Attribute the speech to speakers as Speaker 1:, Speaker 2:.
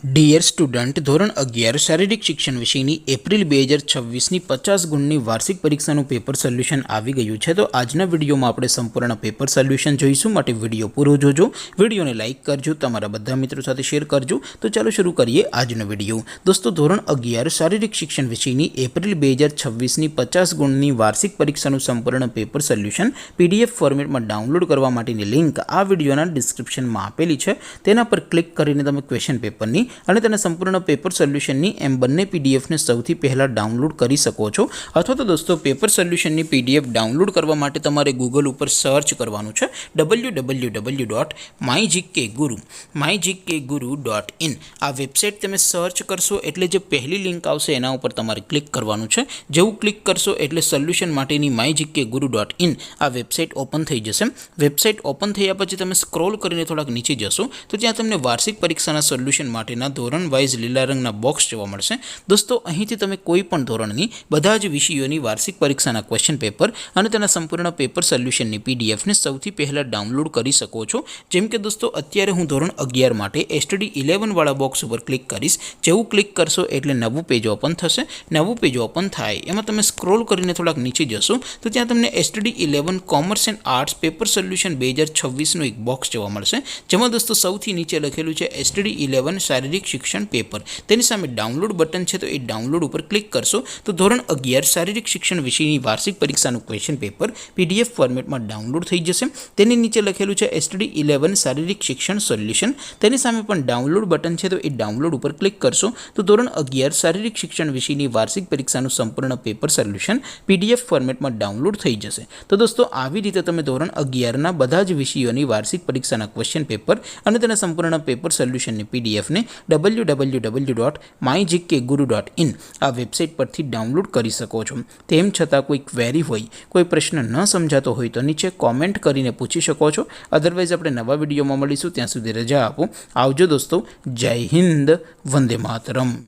Speaker 1: Dear student, ધોરણ 11 શારીરિક શિક્ષણ વિષયની એપ્રિલ 2026ની 50 ગુણની વાર્ષિક પરીક્ષાનું પેપર સોલ્યુશન આવી ગયું છે। તો આજના વિડીયોમાં આપણે સંપૂર્ણ પેપર સોલ્યુશન જોઈશું, માટે વિડીયો પૂરો જોજો, વિડીયોને લાઇક કરજો, તમારા બધા મિત્રો સાથે શેર કરજો। તો ચાલો શરૂ કરીએ આજનો વિડીયો। દોસ્તો, ધોરણ 11 શારીરિક શિક્ષણ વિષયની એપ્રિલ 2026ની 50 ગુણની વાર્ષિક પરીક્ષાનું સંપૂર્ણ પેપર સોલ્યુશન PDF ફોર્મેટમાં ડાઉનલોડ કરવા માટેની લિંક આ વિડીયોના ડિસ્ક્રિપ્શનમાં આપેલી છે। તેના પર ક્લિક કરીને તમે ક્વેશ્ચન પેપરની અને તેના સંપૂર્ણ પેપર સોલ્યુશનની એમ બંને પીડીએફને સૌથી પહેલાં ડાઉનલોડ કરી શકો છો। અથવા તો દોસ્તો, પેપર સોલ્યુશનની PDF ડાઉનલોડ કરવા માટે તમારે ગૂગલ ઉપર સર્ચ કરવાનું છે www.mygkguru.in। આ વેબસાઇટ તમે સર્ચ કરશો એટલે જે પહેલી લિંક આવશે એના ઉપર તમારે ક્લિક કરવાનું છે। જેવું ક્લિક કરશો એટલે સોલ્યુશન માટેની mygkguru.in આ વેબસાઇટ ઓપન થઈ જશે। વેબસાઇટ ઓપન થયા પછી તમે સ્ક્રોલ કરીને થોડાક નીચે જશો તો ત્યાં તમને વાર્ષિક પરીક્ષાના સોલ્યુશન માટેના ધોરણ વાઇઝ લીલા રંગના બોક્સ જોવા મળશે। દોસ્તો, અહીંથી તમે કોઈ પણ ધોરણની બધા જ વિષયોની વાર્ષિક પરીક્ષાના ક્વેશ્ચન પેપર અને તેના સંપૂર્ણ પેપર સોલ્યુશનની પીડીએફને સૌથી પહેલાં ડાઉનલોડ કરી શકો છો। જેમ કે દોસ્તો, અત્યારે હું ધોરણ 11 માટે STD 11 વાળા બોક્સ ઉપર ક્લિક કરીશ। જેવું ક્લિક કરશો એટલે નવું પેજ ઓપન થશે। નવું પેજ ઓપન થાય એમાં તમે સ્ક્રોલ કરીને થોડાક નીચે જશો તો ત્યાં તમને STD 11 commerce and arts paper solution 2026નું એક બોક્સ જોવા મળશે, જેમાં દોસ્તો સૌથી નીચે લખેલું છે STD 11 શારીરિક શિક્ષણ પેપર। તેની સામે ડાઉનલોડ બટન છે, તો એ ડાઉનલોડ ઉપર ક્લિક કરશો તો ધોરણ 11 શારીરિક શિક્ષણ વિષયની વાર્ષિક પરીક્ષાનું ક્વેશ્ચન પેપર PDF ફોર્મેટમાં ડાઉનલોડ થઈ જશે। તેની નીચે લખેલું છે STD 11 શારીરિક શિક્ષણ સોલ્યુશન। તેની સામે પણ ડાઉનલોડ બટન છે, તો એ ડાઉનલોડ ઉપર ક્લિક કરશો તો ધોરણ 11 શારીરિક શિક્ષણ વિષયની વાર્ષિક પરીક્ષાનું સંપૂર્ણ પેપર સોલ્યુશન PDF ફોર્મેટમાં ડાઉનલોડ થઈ જશે। તો દોસ્તો, આવી રીતે તમે ધોરણ 11ના બધા જ વિષયોની વાર્ષિક પરીક્ષાના ક્વેશ્ચન પેપર અને તેના સંપૂર્ણ પેપર સોલ્યુશનની પીડીએફને www.mygkguru.in આ વેબસાઇટ પરથી ડાઉનલોડ કરી શકો છો। તેમ છતાં કોઈ ક્વેરી હોય, કોઈ પ્રશ્ન ન સમજાતો હોય તો નીચે કોમેન્ટ કરીને પૂછી શકો છો। અધરવાઇઝ આપણે નવા વિડીયોમાં મળીશું, ત્યાં સુધી રજા આપો। આવજો દોસ્તો, જય હિન્દ, વંદે માતરમ।